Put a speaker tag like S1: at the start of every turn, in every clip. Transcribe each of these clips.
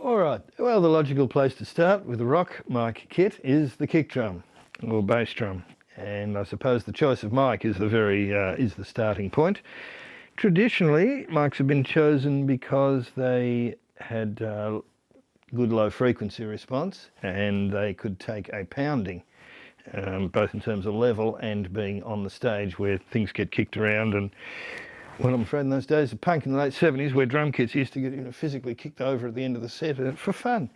S1: All right, well, the logical place to start with a rock mic kit is the kick drum or bass drum. And I suppose the choice of mic is the starting point. Traditionally, mics have been chosen because they had good low frequency response and they could take a pounding, both in terms of level and being on the stage where things get kicked around. And well, I'm afraid in those days of punk in the late 70s, where drum kits used to get physically kicked over at the end of the set for fun.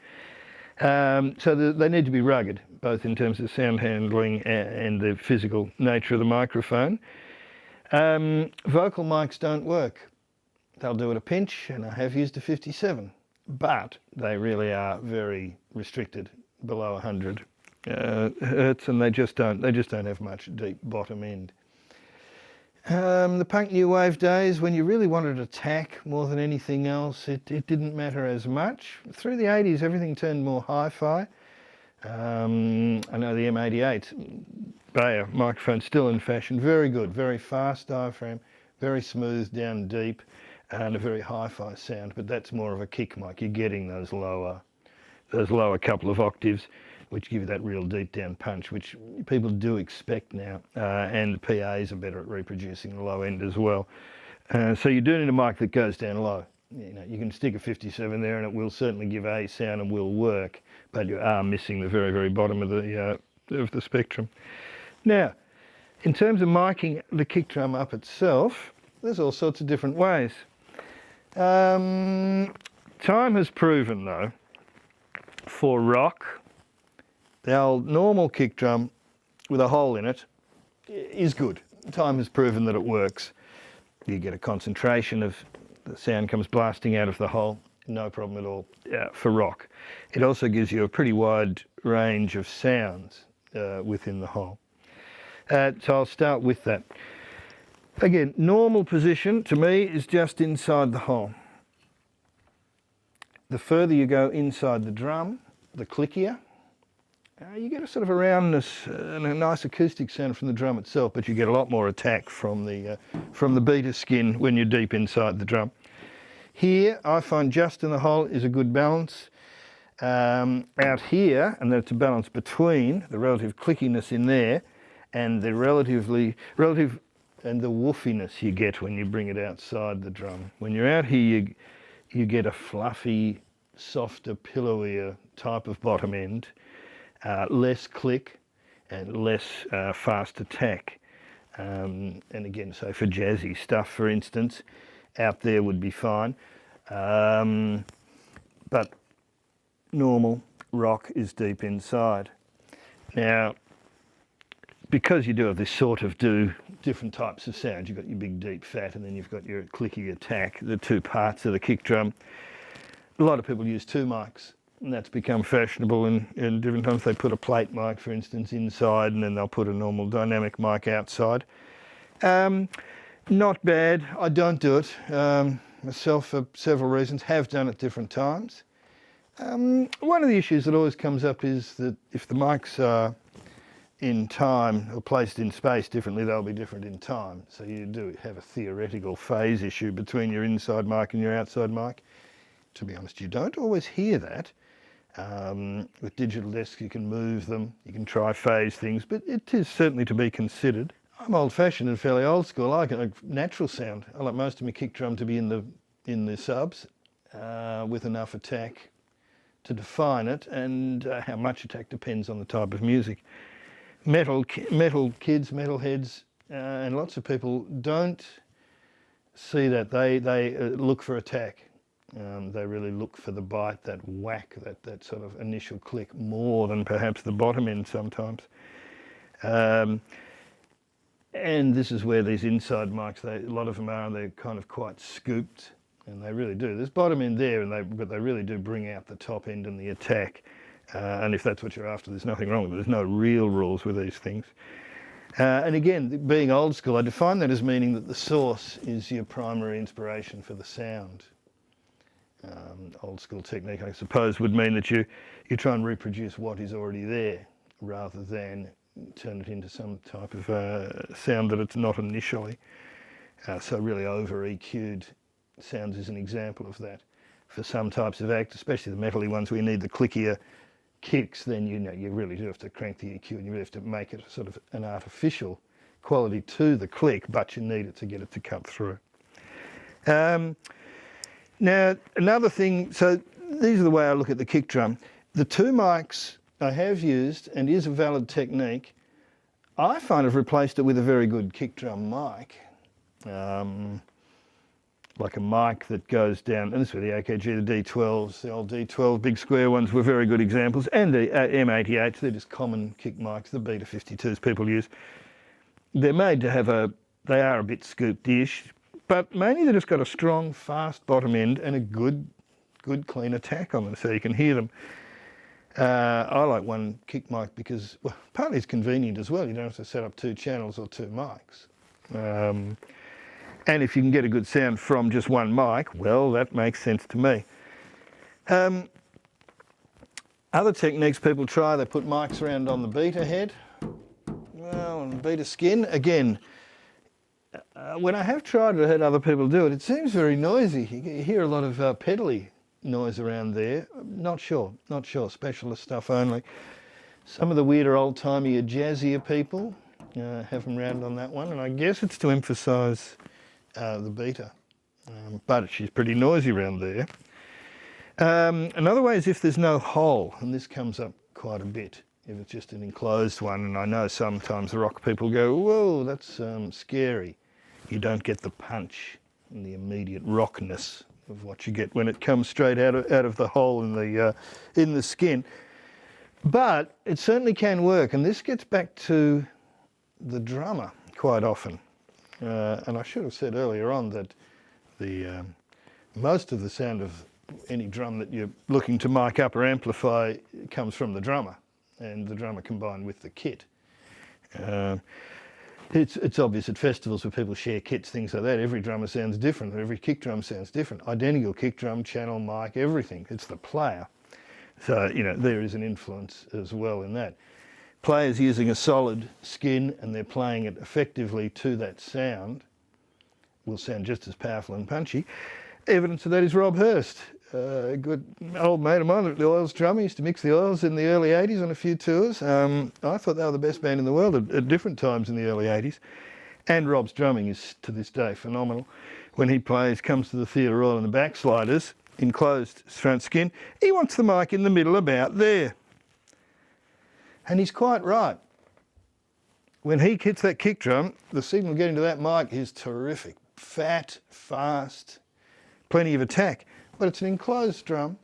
S1: So they need to be rugged, both in terms of sound handling and the physical nature of the microphone. Vocal mics don't work. They'll do at a pinch, and I have used a 57, but they really are very restricted below 100 hertz, and they just don't have much deep bottom end. The punk new wave days, when you really wanted attack more than anything else, it didn't matter as much. Through the 80s, everything turned more hi-fi. I know the M88 Bayer microphone's still in fashion. Very good, very fast diaphragm, very smooth down deep, and a very hi-fi sound. But that's more of a kick mic. You're getting those lower couple of octaves, which give you that real deep down punch, which people do expect now, and the PAs are better at reproducing the low end as well. So you do need a mic that goes down low. You can stick a 57 there and it will certainly give a sound and will work, but you are missing the very, very bottom of the spectrum. Now, in terms of miking the kick drum up itself, there's all sorts of different ways. Time has proven, though, for rock, the old normal kick drum with a hole in it is good. Time has proven that it works. You get a concentration of the sound comes blasting out of the hole, no problem at all for rock. It also gives you a pretty wide range of sounds within the hole. So I'll start with that. Again, normal position to me is just inside the hole. The further you go inside the drum, the clickier. You get a sort of a roundness and a nice acoustic sound from the drum itself, but you get a lot more attack from the beater skin when you're deep inside the drum. Here, I find just in the hole is a good balance. Out here, and that's a balance between the relative clickiness in there and the relative and the woofiness you get when you bring it outside the drum. When you're out here, you get a fluffy, softer, pillowier type of bottom end. Less click and less fast attack. And again, so for jazzy stuff, for instance, out there would be fine. But normal rock is deep inside. Now, because you do have this sort of different types of sounds, you've got your big deep fat and then you've got your clicky attack, the two parts of the kick drum. A lot of people use two mics. And that's become fashionable in different times. They put a plate mic, for instance, inside, and then they'll put a normal dynamic mic outside. Not bad. I don't do it myself for several reasons. Have done it different times. One of the issues that always comes up is that if the mics are in time or placed in space differently, they'll be different in time. So you do have a theoretical phase issue between your inside mic and your outside mic. To be honest, you don't always hear that. With digital desks you can move them, you can try phase things, but it is certainly to be considered. I'm old-fashioned and fairly old school. I like a natural sound. I like most of my kick drum to be in the subs with enough attack to define it, and how much attack depends on the type of music. Metal kids, metalheads, and lots of people don't see that. They look for attack. They really look for the bite, that whack, that sort of initial click, more than perhaps the bottom end sometimes. And this is where these inside mics, a lot of them they're kind of quite scooped, and they really do. There's bottom end there, but they really do bring out the top end and the attack. And if that's what you're after, there's nothing wrong with it. There's no real rules with these things. And again, being old school, I define that as meaning that the source is your primary inspiration for the sound. Old school technique, I suppose, would mean that you try and reproduce what is already there rather than turn it into some type of sound that it's not initially. So really over EQ'd sounds is an example of that. for some types of act, especially the metally ones where you need the clickier kicks, then you really do have to crank the EQ and you really have to make it sort of an artificial quality to the click, but you need it to get it to cut through. Now, another thing, so these are the way I look at the kick drum. The two mics I have used, and is a valid technique, I find I've replaced it with a very good kick drum mic. Like a mic that goes down, and this is where the AKG, the D12s, the old D12 big square ones were very good examples, and the M88s, they're just common kick mics, the Beta 52s people use. They're made to have they are a bit scooped-ish, but mainly they've just got a strong, fast bottom end and a good clean attack on them so you can hear them. I like one kick mic because, well, partly it's convenient as well. You don't have to set up two channels or two mics. And if you can get a good sound from just one mic, well, that makes sense to me. Other techniques people try, they put mics around on the Beta head. Well, on the Beta skin, again, when I have tried it, I heard other people do it, it seems very noisy. You hear a lot of pedally noise around there. Not sure, specialist stuff only. Some of the weirder old-timey, jazzier people have them round on that one, and I guess it's to emphasise the Beta, but she's pretty noisy around there. Another way is if there's no hole, and this comes up quite a bit, if it's just an enclosed one, and I know sometimes the rock people go, whoa, that's scary. You don't get the punch and the immediate rockness of what you get when it comes straight out of the hole in the skin. But it certainly can work, and this gets back to the drummer quite often. And I should have said earlier on that most of the sound of any drum that you're looking to mic up or amplify comes from the drummer, and the drummer combined with the kit. It's obvious at festivals where people share kits, things like that, every drummer sounds different, every kick drum sounds different. Identical kick drum, channel, mic, everything. It's the player. So, there is an influence as well in that. Players using a solid skin and they're playing it effectively to that sound will sound just as powerful and punchy. Evidence of that is Rob Hurst, a good old mate of mine, the Oils drummer, used to mix the Oils in the early 80s on a few tours. I thought they were the best band in the world at different times in the early 80s. And Rob's drumming is, to this day, phenomenal. When he comes to the Theatre Royal in the Backsliders, enclosed front skin, he wants the mic in the middle about there. And he's quite right. When he hits that kick drum, the signal getting to that mic is terrific. Fat, fast, plenty of attack. But it's an enclosed drum.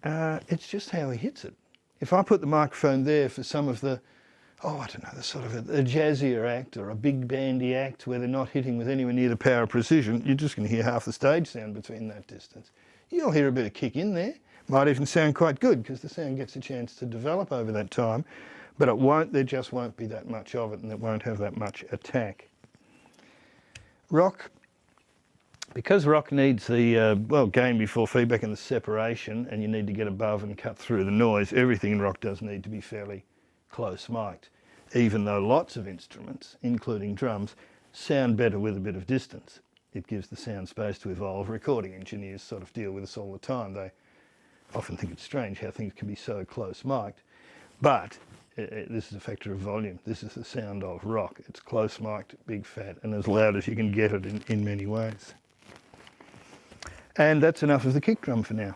S1: It's just how he hits it. If I put the microphone there for some of the the sort of a jazzier act or a big bandy act where they're not hitting with anywhere near the power of precision, you're just going to hear half the stage sound between that distance. You'll hear a bit of kick in there. Might even sound quite good because the sound gets a chance to develop over that time, but there just won't be that much of it, and it won't have that much attack. Rock, because rock needs the gain before feedback and the separation, and you need to get above and cut through the noise, everything in rock does need to be fairly close mic'd, even though lots of instruments, including drums, sound better with a bit of distance. It gives the sound space to evolve. Recording engineers sort of deal with this all the time. They often think it's strange how things can be so close mic'd, but this is a factor of volume. This is the sound of rock. It's close mic'd, big fat, and as loud as you can get it in many ways. And that's enough of the kick drum for now.